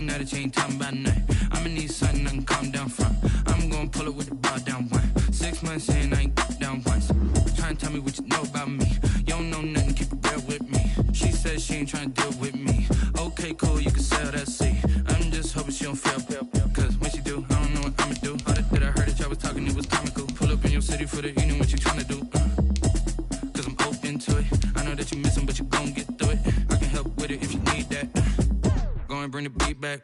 tell now that you ain't talking about nothing. I'ma need something I can calm down from. I'm gonna pull it with the bar down one. 6 months in, I ain't down once. Trying to tell me what you know about me. You don't know nothing, keep it real with me. She said she ain't trying to deal with me. Okay, cool, you can sell that seat. I'm just hoping she don't fail. Cause when she do, I don't know what I'ma do. All that I heard that y'all was talking, it was comical. Pull up in your city for the evening, what you trying to do? Cause I'm open to it. I know that you missing, but you gon' get through it. I can help with it if you need that. Go and bring the beat back.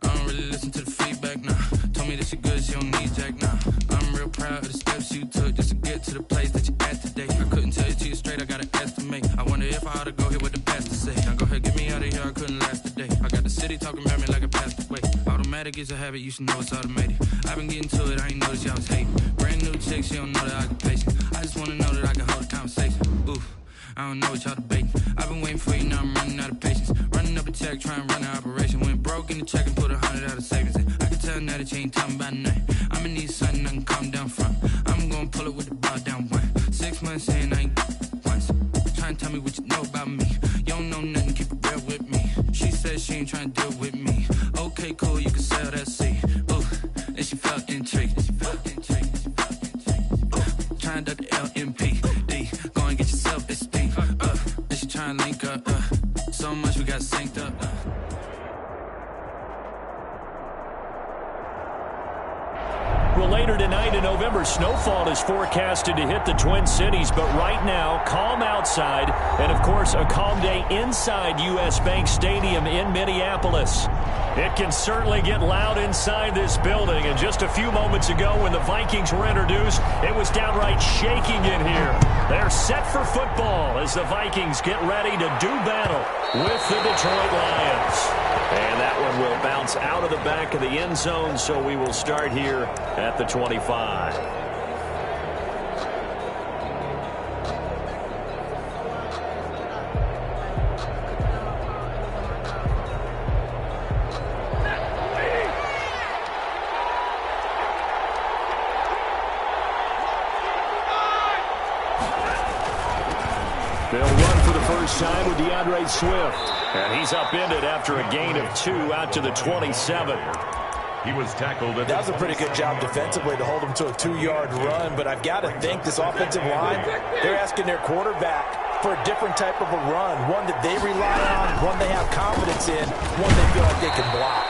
I don't really listen to the feedback, nah. Told me that she good, she don't need jack, nah. I'm real proud of the steps you took just to get to the place that you at today. I couldn't tell it to you straight, I gotta estimate. I wonder if I ought to go here with the pastor say. Now go ahead, get me out of here, I couldn't last today. I got the city talking about me like a passed away. Automatic is a habit, you should know it's automated. I've been getting to it, I ain't noticed y'all was hating. Brand new chick, she don't know the occupation. I just wanna know that I can hold a conversation. Oof, I don't know what y'all debating. I've been waiting for you, now I'm running out of patience. Running up a check, trying to run an operation. Went broke in the check and put 100 out of savings in. I can tell now that you ain't talking about nothing. I'ma need something I can calm down from. I'm gonna pull it with the bar down one. 6 months in, I ain't once. Trying to tell me what you know about me. You don't know nothing, keep it real with me. She said she ain't trying to deal with me. Okay, cool, you can sell that seat. Ooh, and she felt intrigued. Trying to duck the LMPD. Go and get yourself esteem. And she trying to link up. So much we got synced up. Well, later tonight in November, snowfall is forecasted to hit the Twin Cities, but right now, calm outside, and of course, a calm day inside U.S. Bank Stadium in Minneapolis. It can certainly get loud inside this building, and just a few moments ago when the Vikings were introduced, it was downright shaking in here. They're set for football as the Vikings get ready to do battle with the Detroit Lions. And that one will bounce out of the back of the end zone, so we will start here at the 25. They'll run for the first time with DeAndre Swift. And he's upended after a gain of 2 out to the 27. He was tackled. That was a pretty good job defensively to hold him to a 2-yard run, but I've got to think this offensive line, they're asking their quarterback for a different type of a run, one that they rely on, one they have confidence in, one they feel like they can block.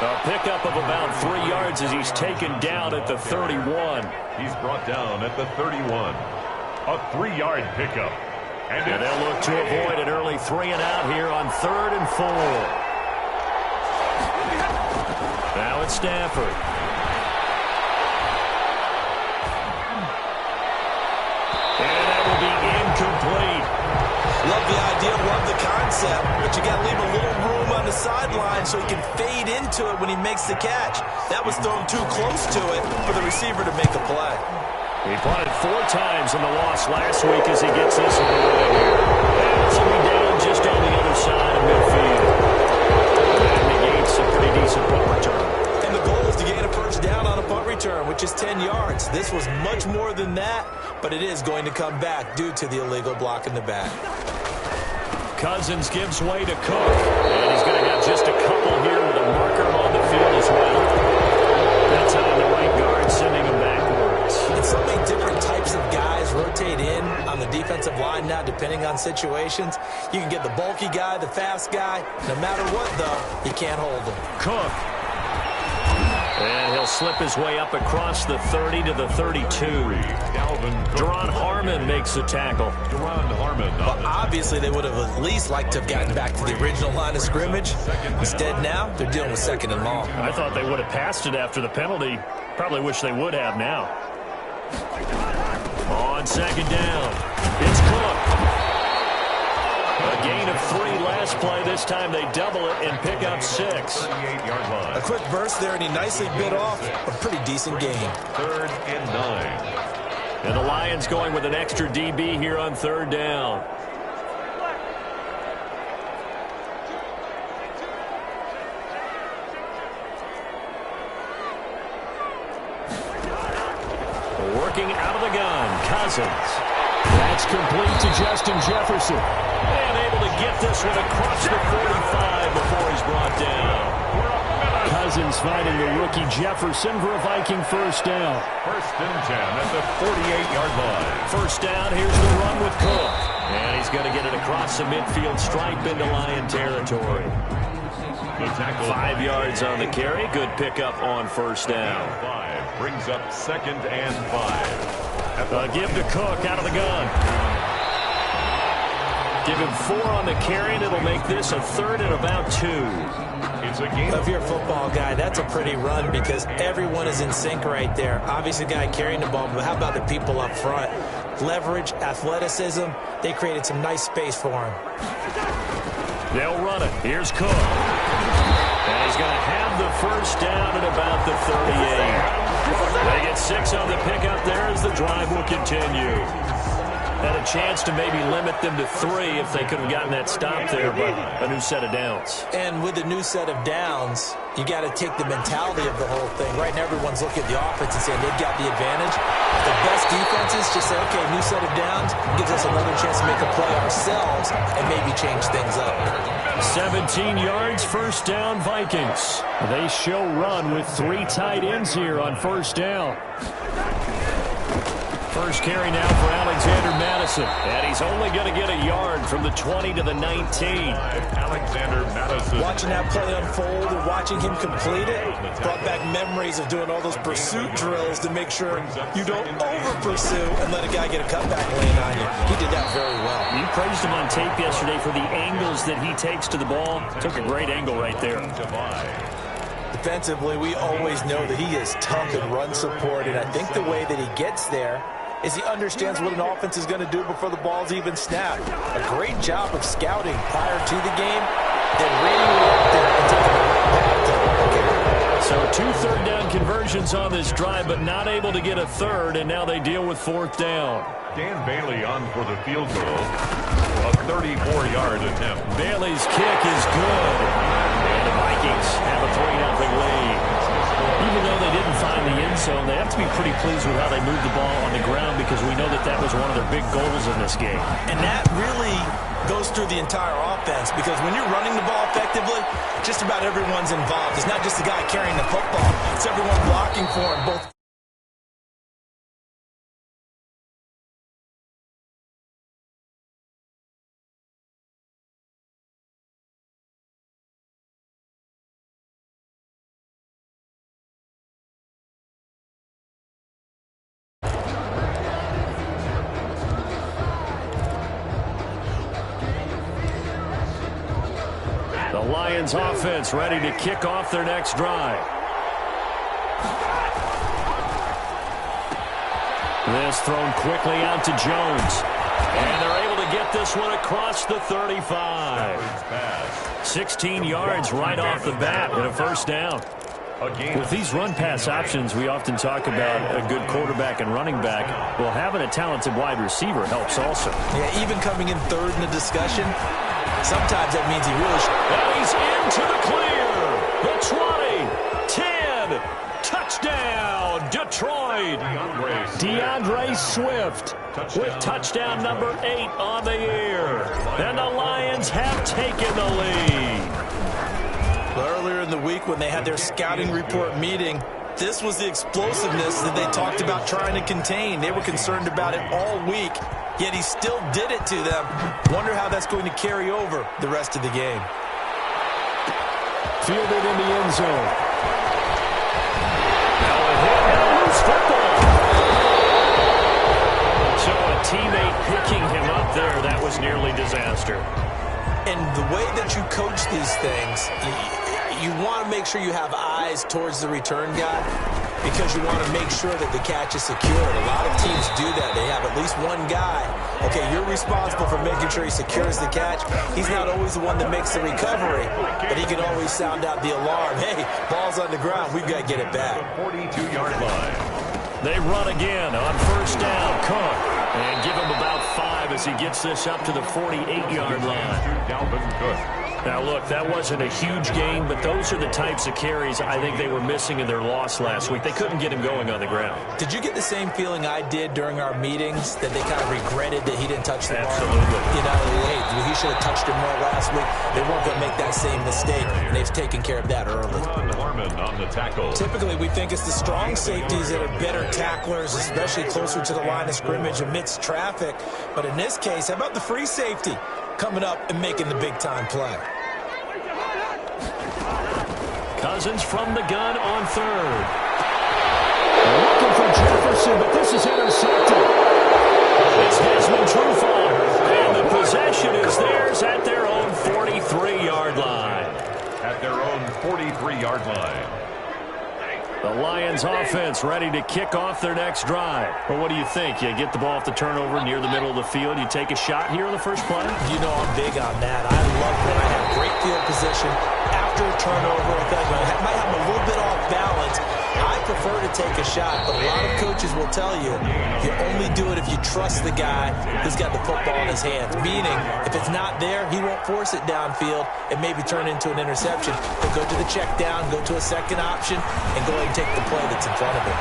A pickup of about 3 yards as he's taken down at the 31. He's brought down at the 31. A 3-yard pickup. And they'll look to avoid an early 3-and-out here on 3rd and 4. Now it's Stafford. And that will be incomplete. Love the idea, love the concept, but you got to leave a little room on the sideline so he can fade into it when he makes the catch. That was thrown too close to it for the receiver to make the play. He punted 4 times in the loss last week as he gets this one away here. And this will be down just on the other side of midfield. That negates a pretty decent punt return. And the goal is to gain a first down on a punt return, which is 10 yards. This was much more than that, but it is going to come back due to the illegal block in the back. Cousins gives way to Cook. And he's going to have just a couple here with a marker on the field as well. That's on the right guard, sending him backwards. And so many different types of guys rotate in on the defensive line now, depending on situations. You can get the bulky guy, the fast guy. No matter what, though, you can't hold him. Cook. And he'll slip his way up across the 30 to the 32. Duron Harmon makes the tackle. Duron Harmon. Well, obviously, they would have at least liked to have gotten back to the original line of scrimmage. Instead, now, they're dealing with 2nd and long. I thought they would have passed it after the penalty. Probably wish they would have now. On 2nd down, it's Cook. A gain of 3 last play. This time they double it and pick up 6. 38-yard line. A quick burst there, and he nicely bit off a pretty decent gain. 3rd and 9. And the Lions going with an extra DB here on 3rd down. Working out of the gun, Cousins. That's complete to Justin Jefferson. And able to get this one across the 45 before he's brought down. Texans finding the rookie Jefferson for a Viking first down. 1st and 10 at the 48-yard line. First down, here's the run with Cook. And he's going to get it across the midfield stripe into Lion territory. 5 yards on the carry. Good pickup on first down. 5 brings up 2nd and 5. Give to Cook out of the gun. Give him 4 on the carry, and it'll make this a 3rd and about 2. It's a game. If you're a football guy, that's a pretty run because everyone is in sync right there. Obviously, the guy carrying the ball, but how about the people up front? Leverage, athleticism, they created some nice space for him. They'll run it. Here's Cook. And he's going to have the first down at about the 38. They get 6 on the pickup there as the drive will continue. Had a chance to maybe limit them to 3 if they could have gotten that stop there, but a new set of downs. And with a new set of downs, you got to take the mentality of the whole thing. Right now, everyone's looking at the offense and saying they've got the advantage. The best defenses just say, okay, new set of downs gives us another chance to make a play ourselves and maybe change things up. 17 yards, first down, Vikings. They show run with 3 tight ends here on first down. First carry now for Alexander Madison. And he's only going to get a yard from the 20 to the 19. Alexander Madison. Watching that play unfold and watching him complete it brought back memories of doing all those pursuit drills to make sure you don't over-pursue and let a guy get a cutback lane on you. He did that very well. You praised him on tape yesterday for the angles that he takes to the ball. Took a great angle right there. Defensively, we always know that he is tough and run support, and I think the way that he gets there is he understands what an offense is going to do before the ball's even snapped. A great job of scouting prior to the game, then reading and taking the right path. So 2 third-down conversions on this drive, but not able to get a third, and now they deal with 4th down. Dan Bailey on for the field goal. A 34-yard attempt. Bailey's kick is good. And the Vikings have a 3-0 lead. Even though they didn't find the end zone, they have to be pretty pleased with how they moved the ball on the ground because we know that that was one of their big goals in this game. And that really goes through the entire offense because when you're running the ball effectively, just about everyone's involved. It's not just the guy carrying the football. It's everyone blocking for him, both. The Lions offense ready to kick off their next drive. This thrown quickly out to Jones. And they're able to get this one across the 35. 16 yards right off the bat and a first down. With these run-pass options, we often talk about a good quarterback and running back. Well, having a talented wide receiver helps also. Yeah, even coming in third in the discussion, sometimes that means he really should. And he's into the clear. The 20, 10, touchdown, Detroit. DeAndre Swift with touchdown number 8 on the year. And the Lions have taken the lead. Earlier in the week when they had their scouting report meeting, this was the explosiveness that they talked about trying to contain. They were concerned about it all week, yet he still did it to them. Wonder how that's going to carry over the rest of the game. Fielded in the end zone. Now a hit and a loose football. So a teammate picking him up there, that was nearly disaster. And the way that you coach these things, you want to make sure you have eyes towards the return guy because you want to make sure that the catch is secured. A lot of teams do that. They have at least one guy. Okay, you're responsible for making sure he secures the catch. He's not always the one that makes the recovery, but he can always sound out the alarm. Hey, ball's on the ground. We've got to get it back. 42-yard line. They run again on first down. Cook. And give him about 5 as he gets this up to the 48-yard line. Dalvin Cook. Now, look, that wasn't a huge gain, but those are the types of carries I think they were missing in their loss last week. They couldn't get him going on the ground. Did you get the same feeling I did during our meetings, that they kind of regretted that he didn't touch the ball? Absolutely. You know, hey, he should have touched it more last week. They weren't going to make that same mistake, and they've taken care of that early. Harmon on the tackle. Typically, we think it's the strong safeties that are better tacklers, especially closer to the line of scrimmage amidst traffic. But in this case, how about the free safety coming up and making the big-time play? Cousins from the gun on third. Looking for Jefferson, but this is intercepted. It's Desmond Trufant, and the possession is theirs at their own 43-yard line. At their own 43-yard line. The Lions offense ready to kick off their next drive. Well, what do you think? You get the ball off the turnover near the middle of the field. You take a shot here on the first play? You know I'm big on that. I love when I have great field position after a turnover. I feel like I might have a little bit off balance. I prefer to take a shot, but a lot of coaches will tell you only do it if you trust the guy who's got the football in his hands. Meaning, if it's not there, he won't force it downfield and maybe turn into an interception. He'll go to the check down, go to a second option, and go ahead and take the play that's in front of him.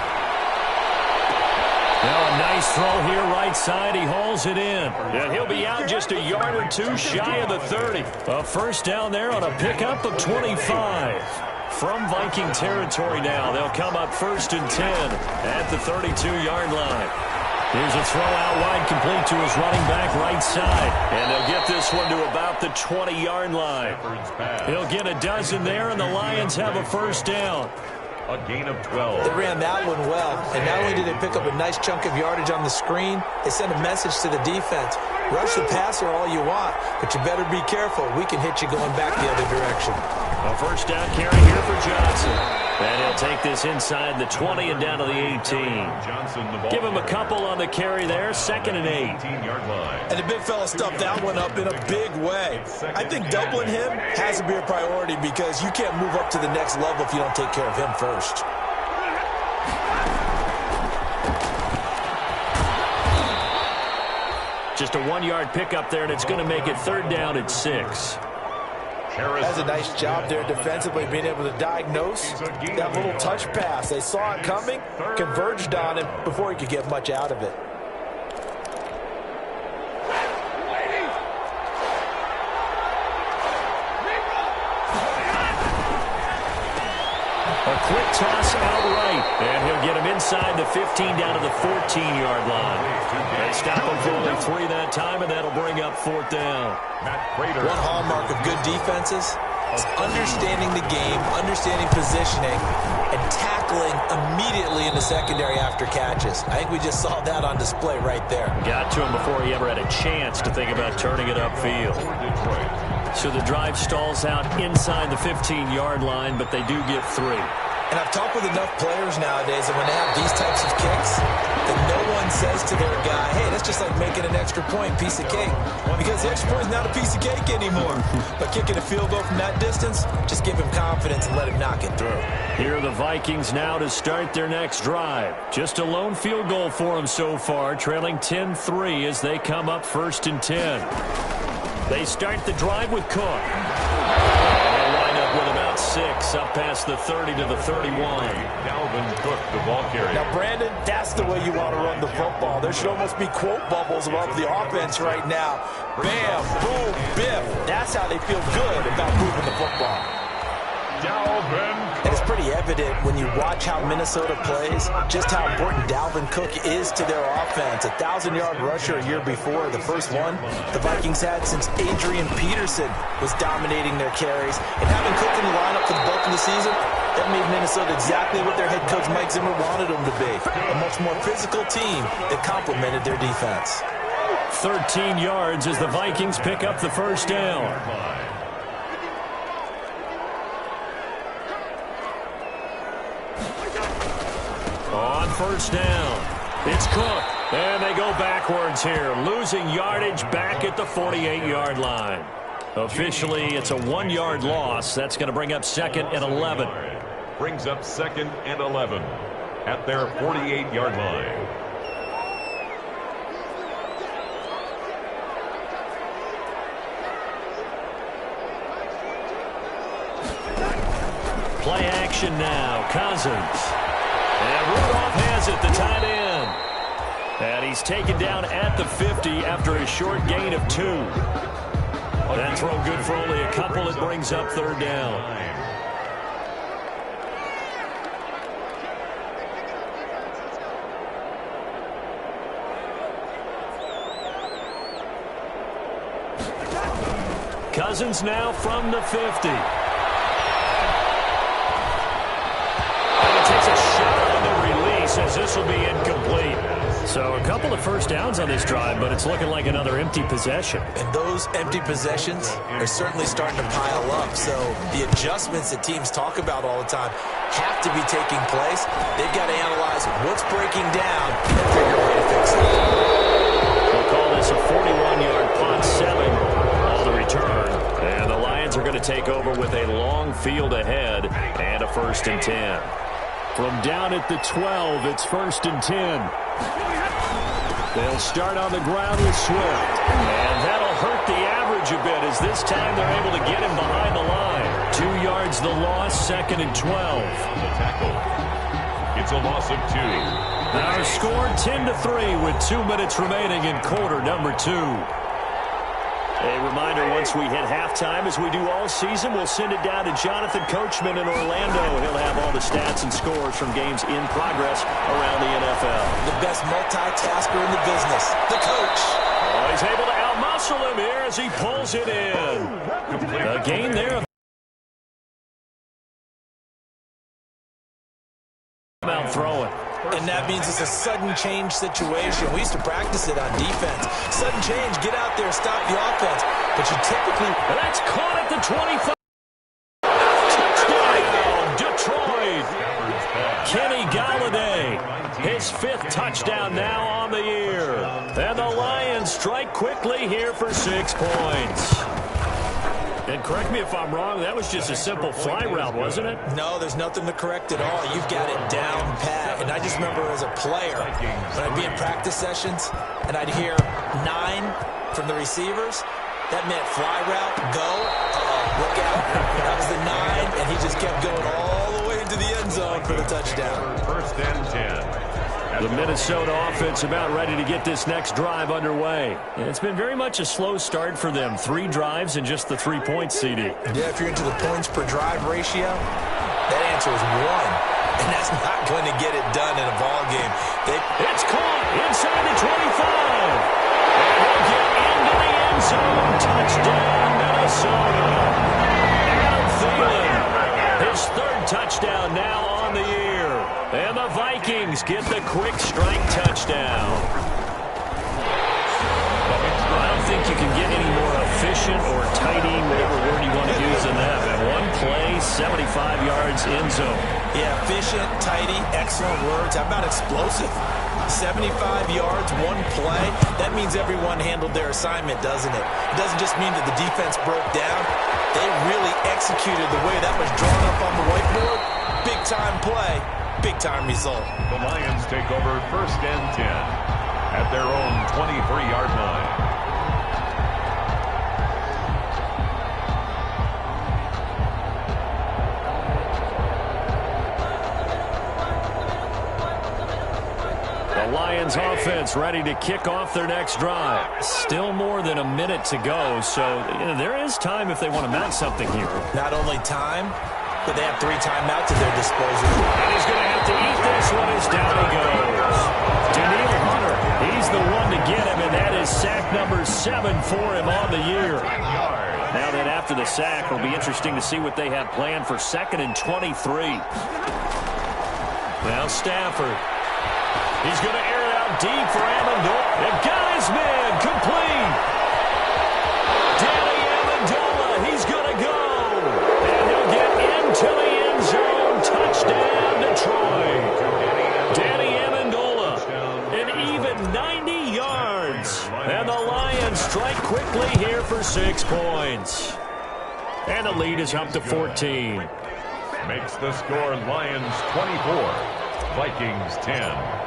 Now a nice throw here right side. He hauls it in. And he'll be out just a yard or two shy of the 30. A first down there on a pickup of 25. From Viking territory now, they'll come up 1st and 10 at the 32-yard line. Here's a throw out wide, complete to his running back right side. And they'll get this one to about the 20-yard line. He'll get a dozen there, and the Lions have a first down. A gain of 12. They ran that one well, and not only did they pick up a nice chunk of yardage on the screen, they sent a message to the defense. Rush the passer all you want, but you better be careful. We can hit you going back the other direction. A first down carry here for Johnson. And he'll take this inside the 20 and down to the 18. Johnson, the ball. Give him a couple on the carry there, 2nd and 8. 18-yard line. And the big fella stuffed that one up in a big way. I think doubling him has to be a priority because you can't move up to the next level if you don't take care of him first. Just a 1-yard pickup there, and it's going to make it 3rd down at 6. That's a nice job there defensively, being able to diagnose that little touch pass. They saw it coming, converged on him before he could get much out of it. A quick toss outright, and he'll get him inside the 15 down to the 14-yard line. They stop him for only 3 that time, and that'll bring up 4th down. One hallmark of good defenses is understanding the game, understanding positioning, and tackling immediately in the secondary after catches. I think we just saw that on display right there. Got to him before he ever had a chance to think about turning it upfield. So the drive stalls out inside the 15-yard line, but they do get 3. And I've talked with enough players nowadays that when they have these types of kicks, that no one says to their guy, hey, that's just like making an extra point, piece of cake. Because the extra point is not a piece of cake anymore. But kicking a field goal from that distance, just give him confidence and let him knock it through. Here are the Vikings now to start their next drive. Just a lone field goal for them so far, trailing 10-3 as they come up 1st and 10. They start the drive with Cook. They line up with about 6 up past the 30 to the 31. Dalvin Cook, the ball carrier. Now, Brandon, that's the way you want to run the football. There should almost be quote bubbles above the offense right now. Bam, boom, biff. That's how they feel good about moving the football. Dalvin Cook. And it's pretty evident when you watch how Minnesota plays, just how important Dalvin Cook is to their offense. 1,000-yard rusher a year before, the first one the Vikings had since Adrian Peterson was dominating their carries. And having Cook in the lineup for the bulk of the season, that made Minnesota exactly what their head coach Mike Zimmer wanted them to be. A much more physical team that complemented their defense. 13 yards as the Vikings pick up the first down. On first down, it's Cook, and they go backwards here, losing yardage back at the 48-yard line. Officially, it's a 1-yard loss. That's going to bring up 2nd and 11. Brings up 2nd and 11 at their 48-yard line. Play action now. Cousins. And Rudolph has it, the tight end. And he's taken down at the 50 after a short gain of 2. That throw good for only a couple. It brings up third down. Cousins now from the 50. And he takes a shot on the release as this will be incomplete. So a couple of first downs on this drive, but it's looking like another empty possession. And those empty possessions are certainly starting to pile up. So the adjustments that teams talk about all the time have to be taking place. They've got to analyze what's breaking down and figure a way to fix it. We'll call this a 41-yard punt, 7 on the return. And the Lions are going to take over with a long field ahead and a 1st and 10. From down at the 12, it's 1st and 10. They'll start on the ground with Swift. And that'll hurt the average a bit as this time they're able to get him behind the line. 2 yards the loss, 2nd and 12. The tackle. It's a loss of 2. Our score 10-3 with 2 minutes remaining in quarter number 2. A reminder, once we hit halftime, as we do all season, we'll send it down to Jonathan Coachman in Orlando. He'll have all the stats and scores from games in progress around the NFL. The best multitasker in the business, the coach. Oh, he's able to outmuscle him here as he pulls it in. A gain there. Out throwing. And that means it's a sudden change situation. We used to practice it on defense. Sudden change, get out there, stop the offense. But you typically... That's caught at the 25. Touchdown, Detroit. Kenny Galladay, his 5th touchdown now on the year. And the Lions strike quickly here for 6 points. And correct me if I'm wrong, that was just a simple fly route, wasn't it? No, there's nothing to correct at all. You've got it down pat. And I just remember as a player, when I'd be in practice sessions and I'd hear 9 from the receivers, that meant fly route, go, look out. That was the 9, and he just kept going all the way into the end zone for the touchdown. 1st and 10. The Minnesota offense about ready to get this next drive underway. And it's been very much a slow start for them. 3 drives and just the 3 points, CD. Yeah, if you're into the points per drive ratio, that answer is 1. And that's not going to get it done in a ball game. It's caught inside the 25. And he'll get into the end zone. Touchdown, Minnesota. Adam Thielen, his 3rd touchdown now on the year. And the Vikings get the quick strike touchdown. I don't think you can get any more efficient or tidy, whatever word you want to use in that. And 1 play, 75 yards in zone. Yeah, efficient, tidy, excellent words. How about explosive? 75 yards, 1 play. That means everyone handled their assignment, doesn't it? It doesn't just mean that the defense broke down. They really executed the way that was drawn up on the whiteboard. Big-time play. Big-time result. The Lions take over 1st and 10 at their own 23-yard line. The Lions offense ready to kick off their next drive. Still more than a minute to go, so there is time if they want to mount something here. Not only time, but they have 3 timeouts at their disposal. And he's going to have to eat this one as down he goes. Daniil Hunter, he's the one to get him, and that is sack number 7 for him on the year. Now that after the sack, it'll be interesting to see what they have planned for 2nd and 23. Now Stafford. He's going to air it out deep for Amendola. And got his man complete. Danny Amendola, he's going to go. And he'll get into the end zone. Touchdown, Detroit. Danny Amendola, an even 90 yards. And the Lions strike quickly here for 6 points. And the lead is up to 14. Makes the score Lions 24, Vikings 10.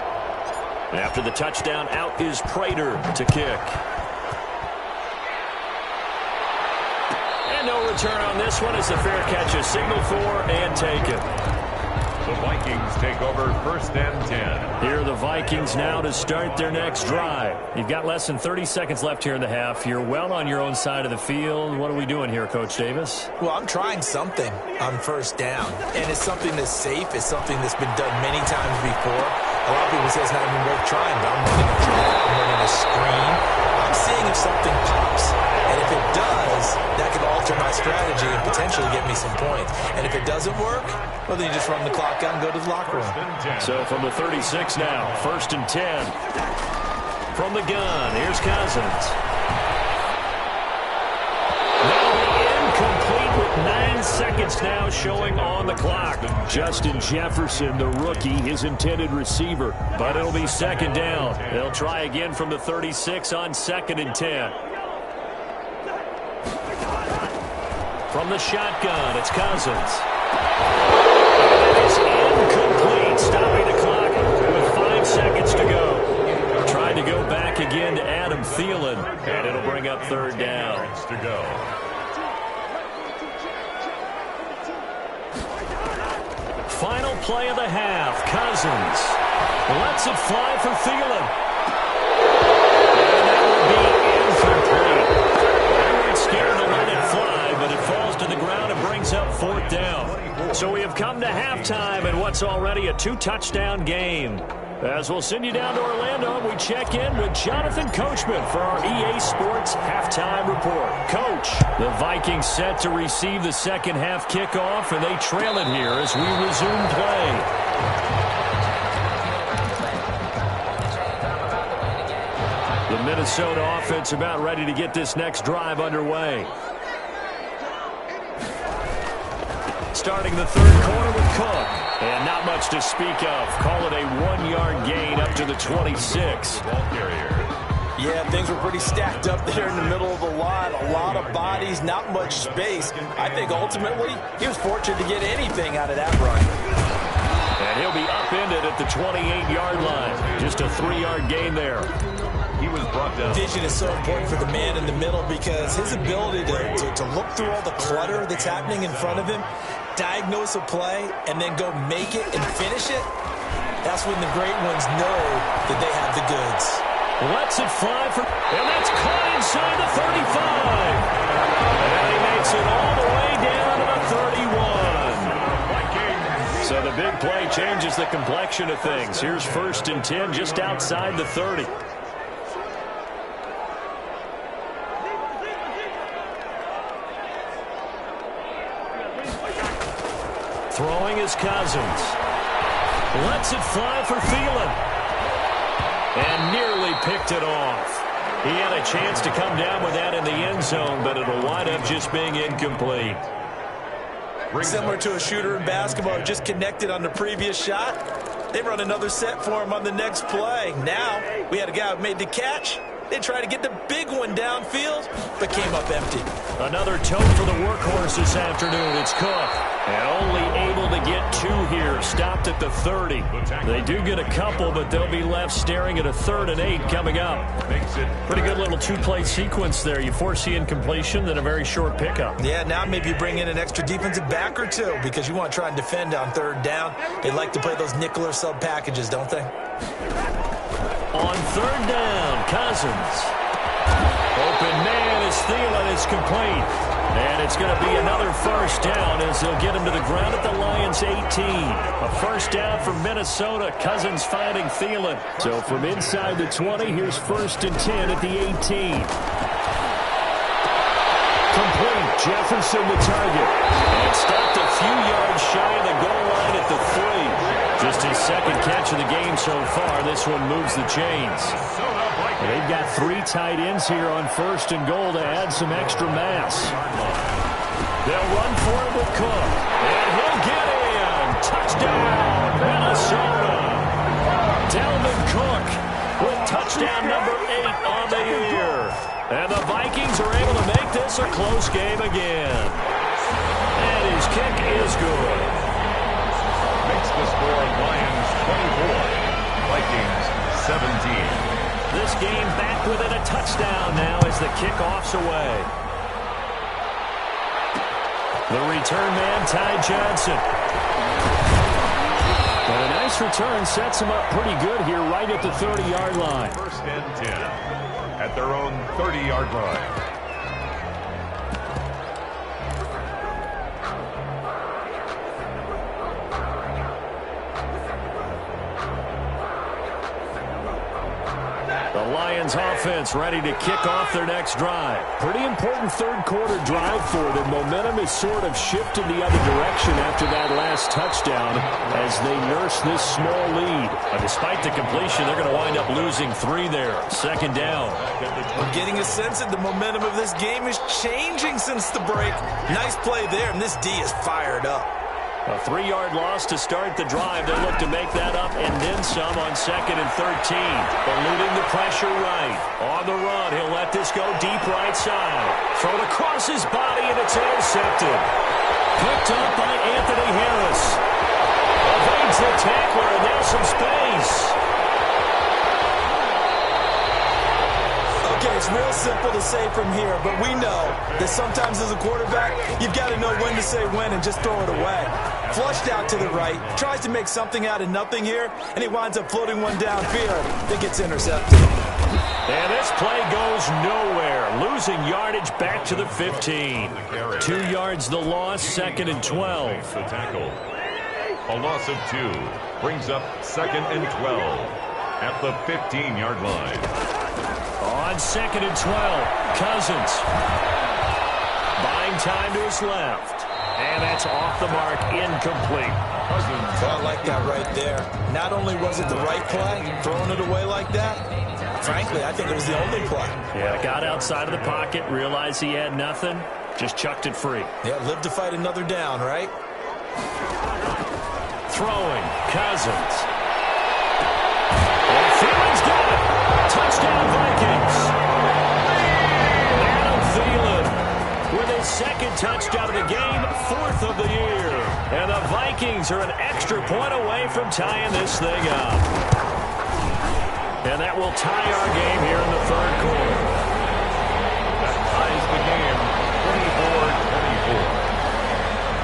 After the touchdown, out is Prater to kick. And no return on this one is the fair catch is signaled for and taken. The Vikings take over 1st and 10. Here are the Vikings now to start their next drive. You've got less than 30 seconds left here in the half. You're well on your own side of the field. What are we doing here, Coach Davis? Well, I'm trying something on 1st down, and it's something that's safe. It's something that's been done many times before. A lot of people say it's not even worth trying, but I'm running a draw. I'm running a screen. I'm seeing if something pops. And if it does, that can alter my strategy and potentially get me some points. And if it doesn't work, well, then you just run the clock out and go to the locker room. So from the 36 now, 1st and 10. From the gun, here's Cousins. That'll be incomplete with 9 seconds now showing on the clock. Justin Jefferson, the rookie, his intended receiver. But it'll be 2nd down. They'll try again from the 36 on 2nd and 10. From the shotgun, it's Cousins. It is incomplete, stopping the clock with 5 seconds to go. Tried to go back again to Adam Thielen, and it'll bring up 3rd down. To go. Final play of the half, Cousins lets it fly for Thielen. And that will be incomplete. They weren't scared to let it fly, but it falls to the ground and brings up 4th down. So we have come to halftime in what's already a 2-touchdown game. As we'll send you down to Orlando, we check in with Jonathan Coachman for our EA Sports Halftime Report. Coach, the Vikings set to receive the second half kickoff, and they trail it here as we resume play. The Minnesota offense about ready to get this next drive underway. Starting the 3rd quarter with Cook. And not much to speak of. Call it a 1-yard gain up to the 26. Yeah, things were pretty stacked up there in the middle of the line. A lot of bodies, not much space. I think ultimately he was fortunate to get anything out of that run. And he'll be upended at the 28-yard line. Just a 3-yard gain there. He was brought down. Vision is so important for the man in the middle because his ability to look through all the clutter that's happening in front of him, diagnose a play, and then go make it and finish it, that's when the great ones know that they have the goods. Lets it fly for, and that's caught inside the 35. And he makes it all the way down to the 31. So the big play changes the complexion of things. Here's 1st and 10 just outside the 30. Throwing is Cousins. Lets it fly for Thielen. And nearly picked it off. He had a chance to come down with that in the end zone, but it'll wind up just being incomplete. Similar to a shooter in basketball who just connected on the previous shot. They run another set for him on the next play. Now, we had a guy who made the catch. They tried to get the big one downfield, but came up empty. Another tote for the workhorse this afternoon. It's Cook. And only able to get 2 here. Stopped at the 30. They do get a couple, but they'll be left staring at a 3rd and 8 coming up. Pretty good little 2-play sequence there. You force the incompletion, then a very short pickup. Yeah, now maybe you bring in an extra defensive back or 2 because you want to try and defend on 3rd down. They like to play those nickel or sub packages, don't they? On 3rd down, Cousins. Open man as Thielen is complete. And it's going to be another 1st down as they'll get him to the ground at the Lions' 18. A 1st down for Minnesota. Cousins finding Thielen. So from inside the 20, here's 1st and 10 at the 18. Complete. Jefferson the target. And stopped a few yards shy of the goal line at the 3. Just his 2nd catch of the game so far. This one moves the chains. They've got 3 tight ends here on 1st and goal to add some extra mass. They'll run for it with Cook. And he'll get in. Touchdown, Minnesota. Dalvin Cook with touchdown number 8 on the year. And the Vikings are able to make this a close game again. And his kick is good. Makes the score Lions 24, Vikings 17. This game back within a touchdown now as the kickoff's away. The return man, Ty Johnson. And a nice return sets him up pretty good here right at the 30-yard line. First and 10 at their own 30-yard line. The Lions offense ready to kick off their next drive. Pretty important third quarter drive for them. Momentum is sort of shifted the other direction after that last touchdown as they nurse this small lead. Despite the completion, they're going to wind up losing 3 there. Second down. I'm getting a sense that the momentum of this game is changing since the break. Nice play there, and this D is fired up. A 3-yard loss to start the drive. They look to make that up and then some on 2nd and 13. Eluding the pressure right. On the run, he'll let this go deep right side. Thrown across his body, and it's intercepted. Picked up by Anthony Harris. Evades the tackler, and there's some space. Okay, it's real simple to say from here, but we know that sometimes as a quarterback, you've got to know when to say when and just throw it away. Flushed out to the right, tries to make something out of nothing here, and he winds up floating one downfield that gets intercepted. And this play goes nowhere. Losing yardage back to the 15. 2 yards the loss, 2nd and 12. The tackle. A loss of 2 brings up 2nd and 12 at the 15-yard line. On 2nd and 12, Cousins. Buying time to his left. And that's off the mark, incomplete. Cousins. Well, I like that right there. Not only was it the right play, throwing it away like that, frankly, I think it was the only play. Yeah, got outside of the pocket, realized he had nothing, just chucked it free. Yeah, live to fight another down, right? Throwing, Cousins. And Thiel's got it. Touchdown, Vikings. Adam Thielen with his 2nd touchdown of the game, 4th of the year. And the Vikings are an extra point away from tying this thing up. And that will tie our game here in the 3rd quarter. That ties the game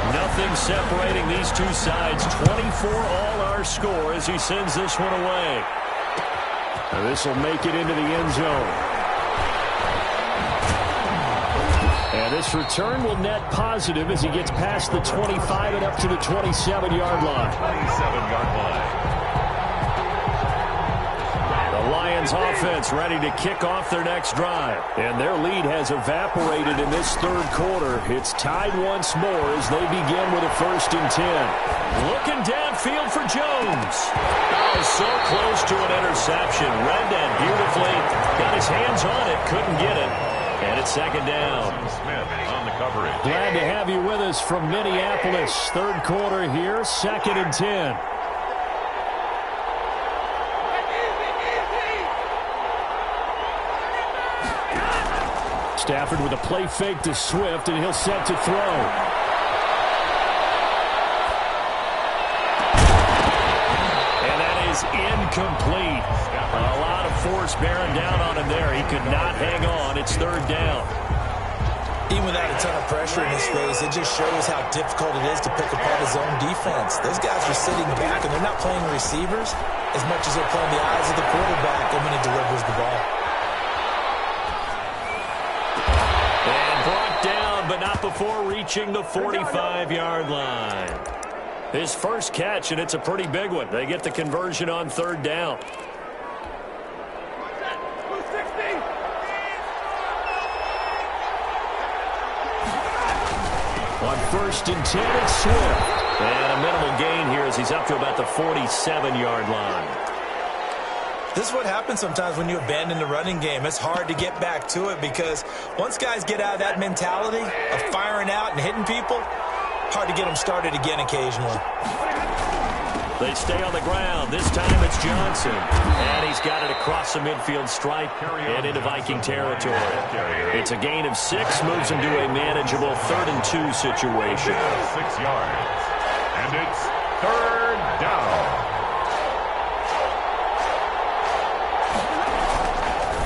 24-24. Nothing separating these two sides. 24 all our score as he sends this one away. And this will make it into the end zone. And this return will net positive as he gets past the 25 and up to the 27-yard line. 27-yard line. The Lions offense ready to kick off their next drive. And their lead has evaporated in this 3rd quarter. It's tied once more as they begin with a 1st and 10. Looking downfield for Jones. Oh, so close to an interception. Read that beautifully. Got his hands on it. Couldn't get it. And it's 2nd down. Smith on the coverage. Glad to have you with us from Minneapolis. 3rd quarter here. 2nd and 10. Stafford with a play fake to Swift, and he'll set to throw. And that is incomplete. A lot of force bearing down on him there. He could not hang on. It's 3rd down. Even without a ton of pressure in his face, it just shows how difficult it is to pick apart his own defense. Those guys are sitting back, and they're not playing receivers as much as they're playing the eyes of the quarterback when he delivers the ball. And brought down, but not before reaching the 45-yard line. His first catch, and it's a pretty big one. They get the conversion on 3rd down. On 1st and 10, it's Swift. And a minimal gain here as he's up to about the 47-yard line. This is what happens sometimes when you abandon the running game. It's hard to get back to it because once guys get out of that mentality of firing out and hitting people, hard to get them started again occasionally. They stay on the ground. This time it's Johnson. And he's got it across the midfield stripe and into Viking territory. It's a gain of 6, moves him to a manageable 3rd and 2 situation. 6 yards. And it's 3rd down.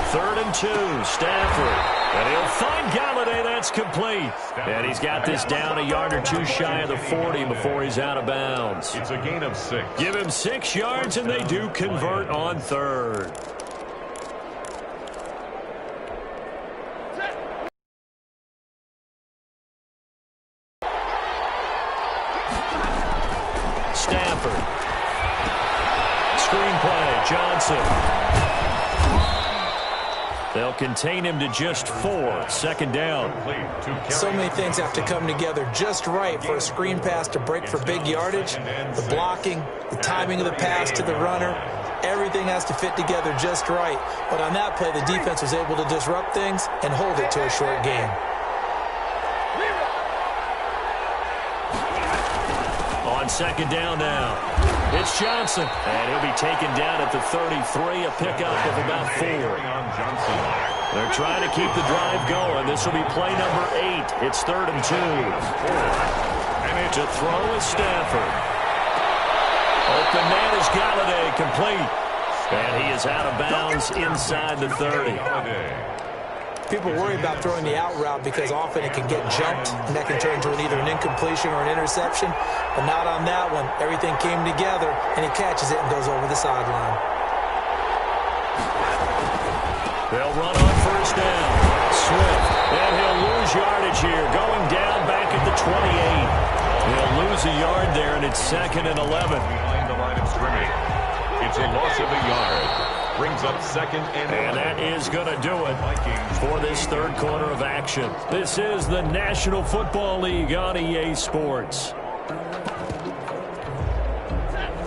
3rd and 2, Stafford. And he'll find Galladay. That's complete. And he's got this down a yard or two shy of the 40 before he's out of bounds. It's a gain of 6. Give him 6 yards, and they do convert on third. Stafford. Screenplay, Johnson. They'll contain him to just 4. Second down. So many things have to come together just right for a screen pass to break for big yardage. The blocking, the timing of the pass to the runner, everything has to fit together just right. But on that play, the defense was able to disrupt things and hold it to a short game. On second down now, it's Johnson, and he'll be taken down at the 33, a pickup of about 4. They're trying to keep the drive going. This will be play number 8. It's 3rd and 2. And to throw is Stafford. Open man is Galladay, complete. And he is out of bounds inside the 30. People worry about throwing the out route because often it can get jumped, and that can turn into either an incompletion or an interception. But not on that one. Everything came together, and he catches it and goes over the sideline. They'll run on first down. Swift, and he'll lose yardage here, going down back at the 28. He'll lose a yard there, and it's 2nd and 11. Behind the line of scrimmage. It's a loss of a yard. Brings up 2nd and that is going to do it for this third quarter of action. This is the National Football League on EA Sports.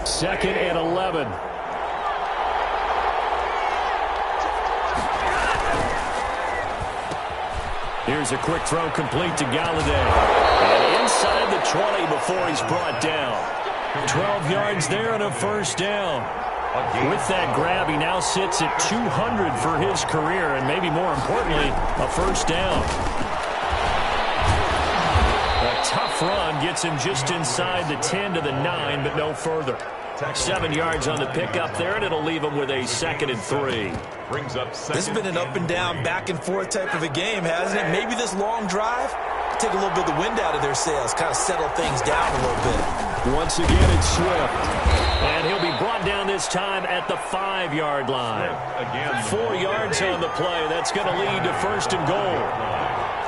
2nd and 11. Here's a quick throw complete to Galladay. And inside the 20 before he's brought down. 12 yards there and a first down. With that grab, he now sits at 200 for his career, and maybe more importantly, a first down. A tough run gets him just inside the 10 to the 9, but no further. 7 yards on the pickup there, and it'll leave him with a 2nd and 3. This has been an up and down, back and forth type of a game, hasn't it? Maybe this long drive take a little bit of the wind out of their sails, kind of settle things down a little bit. Once again, it's Swift. And he'll be brought down this time at the 5-yard line. 4 yards on the play. That's going to lead to 1st and goal.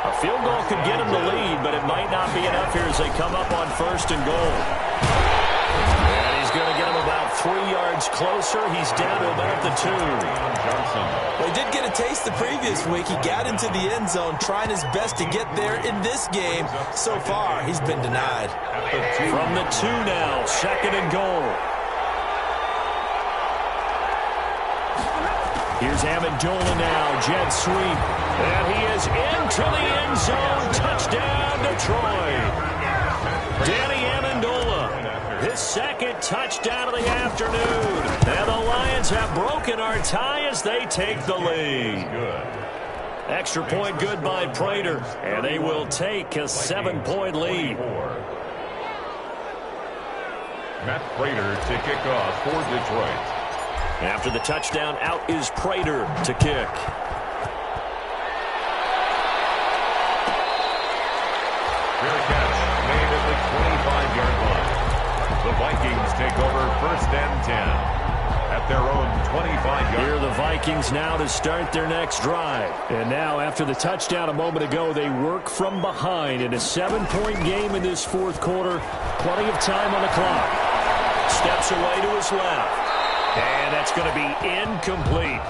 A field goal could get him the lead, but it might not be enough here as they come up on 1st and goal. And he's going to get him about 3 yards closer. He's down to about the 2. Well, he did get a taste the previous week. He got into the end zone, trying his best to get there in this game. So far, he's been denied. From the 2 now, 2nd and goal. Here's Amendola now, jet sweep. And he is into the end zone. Touchdown, Detroit. Danny Amendola, his 2nd touchdown of the afternoon. And the Lions have broken our tie as they take the lead. Extra point good by Prater, and they will take a 7-point lead. Matt Prater to kick off for Detroit. After the touchdown, out is Prater to kick. Fair catch made at the 25-yard line. The Vikings take over 1st and 10 at their own 25-yard. Here are the Vikings now to start their next drive. And now, after the touchdown a moment ago, they work from behind in a 7-point game in this 4th quarter. Plenty of time on the clock. Steps away to his left. And that's going to be incomplete.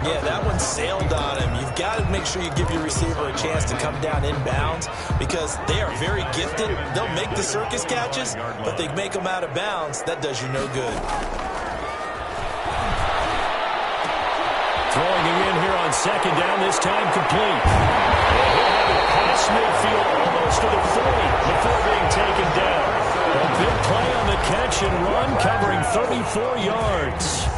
Yeah, that one sailed on him. You've got to make sure you give your receiver a chance to come down inbounds because they are very gifted. They'll make the circus catches, but they make them out of bounds. That does you no good. Throwing it in here on 2nd down, this time complete. And he'll have it past midfield almost to the 40 before being taken down. A big play on the catch and run, covering 34 yards.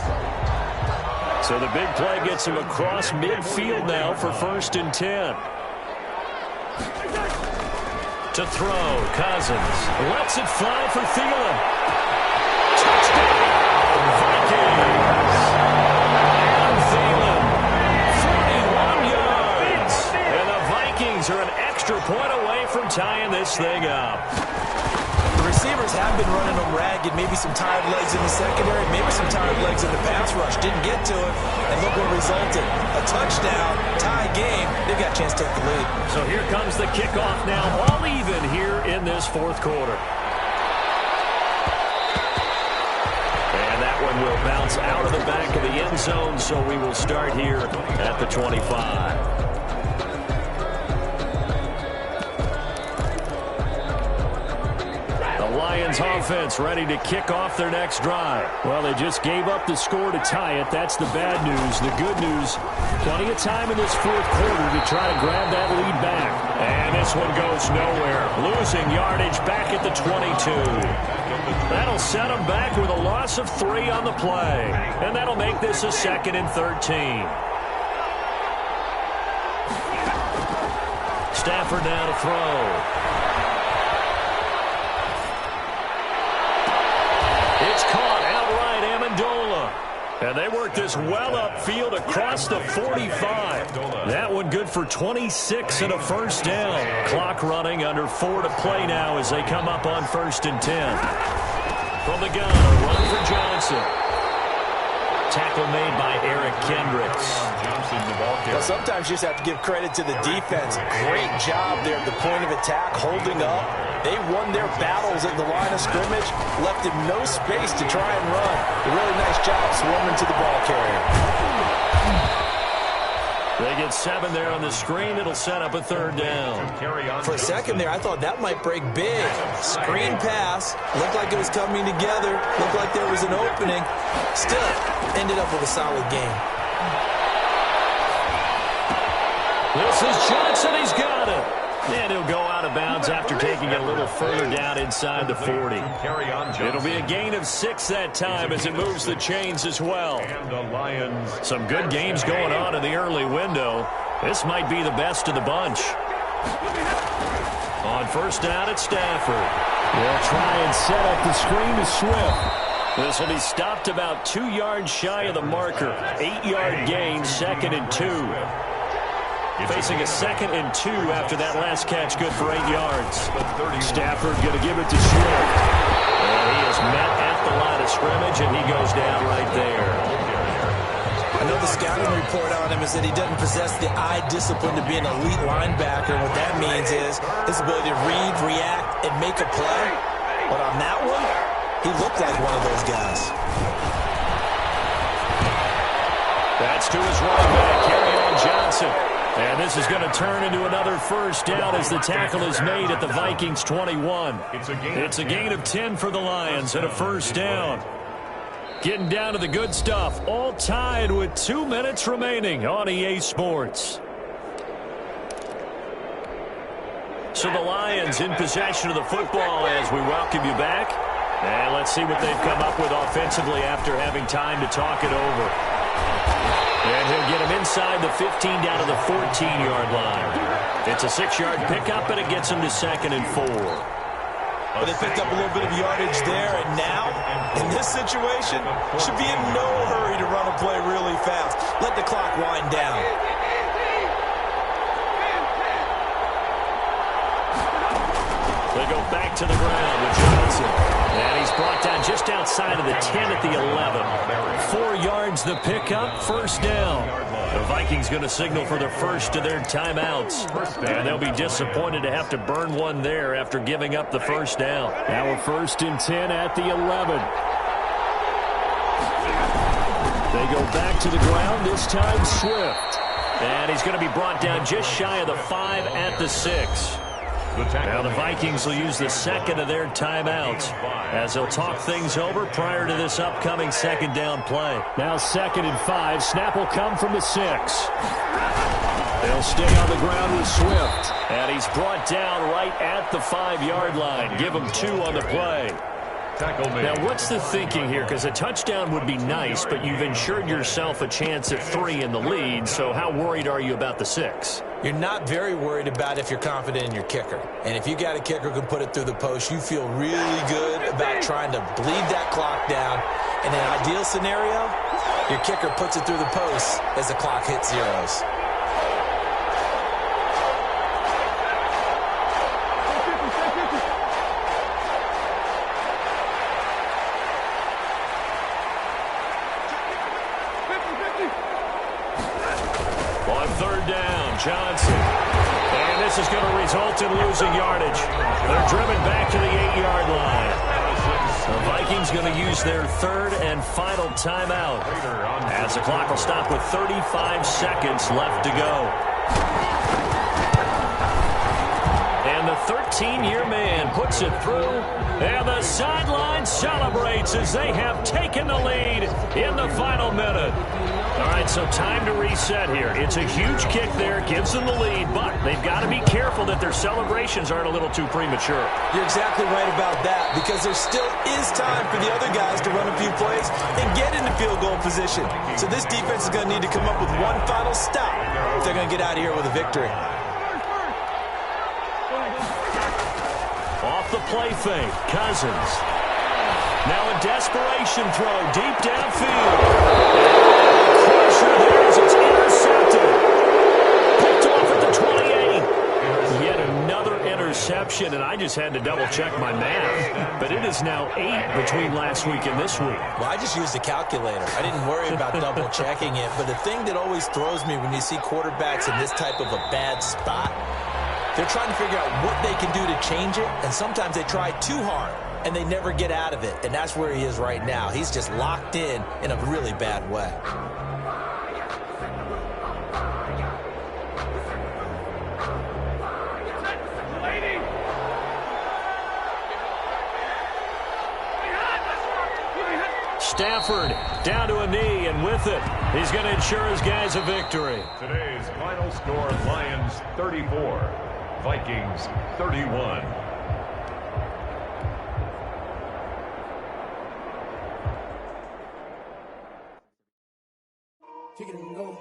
So the big play gets him across midfield now for 1st and 10. To throw, Cousins lets it fly for Thielen. Touchdown, Vikings! And Thielen, 41 yards. this thing up. The receivers have been running them ragged. Maybe some tired legs in the secondary, maybe some tired legs in the pass rush. Didn't get to it, and look what resulted. A touchdown, tie game. They've got a chance to take the lead. So here comes the kickoff now, all even here in this fourth quarter. And that one will bounce out of the back of the end zone, so we will start here at the 25. Lions offense ready to kick off their next drive. Well, they just gave up the score to tie it. That's the bad news. The good news, plenty of time in this fourth quarter to try to grab that lead back. And this one goes nowhere. Losing yardage back at the 22. That'll set them back with a loss of 3 on the play. And that'll make this a 2nd and 13. Stafford now to throw. It's caught outright, Amendola. And they work this well upfield across the 45. That one good for 26 and a first down. Clock running, under 4 to play now as they come up on 1st and 10. From the gun, a run for Johnson. Tackle made by Eric Kendricks. Well, sometimes you just have to give credit to the defense. Great job there at the point of attack, holding up. They won their battles at the line of scrimmage, left him no space to try and run. A really nice job swarming to the ball carrier. They get 7 there on the screen. It'll set up a 3rd down. For a second there, I thought that might break big. Screen pass. Looked like it was coming together. Looked like there was an opening. Still, ended up with a solid game. This is Johnson. He's got it. And he'll go out of bounds after taking it a little further down inside the 40. It'll be a gain of 6 that time as it moves the chains as well. Some good games going on in the early window. This might be the best of the bunch. On 1st down at Stafford. They'll try and set up the screen to Swift. This will be stopped about 2 yards shy of the marker. 8-yard gain, 2nd and 2. Facing a 2nd and 2 after that last catch, good for 8 yards. Stafford going to give it to Swift. And he is met at the line of scrimmage, and he goes down right there. I know the scouting report on him is that he doesn't possess the eye discipline to be an elite linebacker. And what that means is his ability to read, react, and make a play. But on that one, he looked like one of those guys. That's to his running back, Kerryon Johnson. And this is going to turn into another 1st down as the tackle is made at the Vikings 21. It's a gain of 10 for the Lions and a 1st down. Getting down to the good stuff, all tied with 2 minutes remaining on EA Sports. So the Lions in possession of the football as we welcome you back. And let's see what they've come up with offensively after having time to talk it over. And he'll get him inside the 15 down to the 14-yard line. It's a 6-yard pickup, and it gets him to 2nd and 4. But they picked up a little bit of yardage there, and now, in this situation, should be in no hurry to run a play really fast. Let the clock wind down. They go back to the ground with Johnson. And he's brought down just outside of the 10 at the 11. 4 yards the pickup, 1st down. The Vikings going to signal for the first of their timeouts. And they'll be disappointed to have to burn one there after giving up the 1st down. Now a 1st and 10 at the 11. They go back to the ground, this time Swift. And he's going to be brought down just shy of the 5 at the 6. Now the Vikings will use the 2nd of their timeouts as they'll talk things over prior to this upcoming 2nd down play. Now 2nd and 5. Snap will come from the 6. They'll stay on the ground with Swift. And he's brought down right at the 5-yard line. Give him 2 on the play. Now, what's the thinking here? Because a touchdown would be nice, but you've ensured yourself a chance at 3 in the lead, so how worried are you about the 6? You're not very worried about if you're confident in your kicker. And if you got a kicker who can put it through the post, you feel really good about trying to bleed that clock down. In an ideal scenario, your kicker puts it through the post as the clock hits zeros. third down. Johnson. And this is going to result in losing yardage. They're driven back to the 8-yard line. The Vikings going to use their third and final timeout as the clock will stop with 35 seconds left to go. And the 13-year man puts it through, and the sideline celebrates as they have taken the lead in the final minute. All right, so time to reset here. It's a huge kick there, gives them the lead, but they've got to be careful that their celebrations aren't a little too premature. You're exactly right about that, because there still is time for the other guys to run a few plays and get into field goal position. So this defense is going to need to come up with one final stop if they're going to get out of here with a victory. Off the play fake, Cousins. Now a desperation throw deep downfield. Crusher there as it's intercepted. Picked off at the 28. Yet another interception, and I just had to double-check my math. But it is now 8 between last week and this week. Well, I just used the calculator. I didn't worry about double-checking it. But the thing that always throws me when you see quarterbacks in this type of a bad spot, they're trying to figure out what they can do to change it, and sometimes they try too hard, and they never get out of it, and that's where he is right now. He's just locked in a really bad way. Stafford down to a knee, and with it, he's going to ensure his guys a victory. Today's final score, Lions 34, Vikings 31. Kick it and go,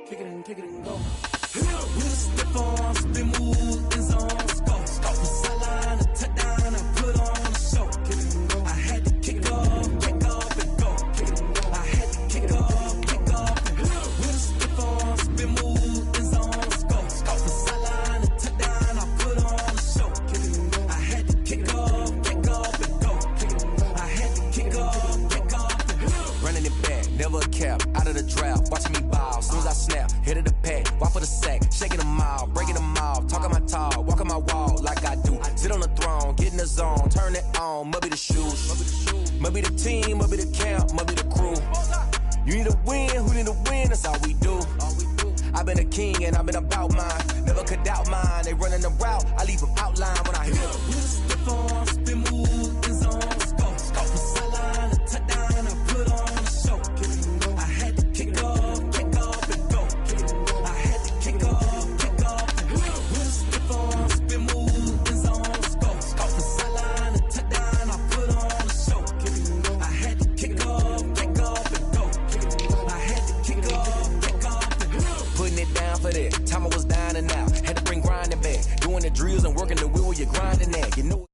kick it and kick it and go. With a stiff arm, spin move, in zone, go. From sideline to touchdown, I put on a show. Kick it and go. I had to kick off and go. Kick it and go. I had to kick off and go. With a stiff arm, spin move, in zone, go. From sideline to touchdown, I put on a show. Kick it and go. I had to kick off and go. Kick it and go. I had to kick off and go. Running it back, never a cap, out of the draft, watching me ball, soon as I snap, hit of the pack, walk for the sack, shaking them all, breaking them off, talking my talk, walking my wall like I do, sit on the throne, get in the zone, turn it on, must be the shoes, must be the team, must be the camp, must be the crew, you need a win, who need a win, that's all we do, I've been a king and I've been about mine, never could doubt mine, they running the route, I leave them outline when I hit them. With a stiff arm, spin move, in zone, go. From sideline to touchdown, I put on a show. Kick it and go. I had to kick off and go. Kick it and go. I had to kick off and go. With a stiff arm, spin move, in zone, go. From sideline to touchdown, I put on a show. Kick it and go. I had to kick off and go. Kick it and go. I had to kick off and go. Putting it down for that, time I was down and out, had to bring grinding back, doing the drills and working the wheel, you're grinding that, you know.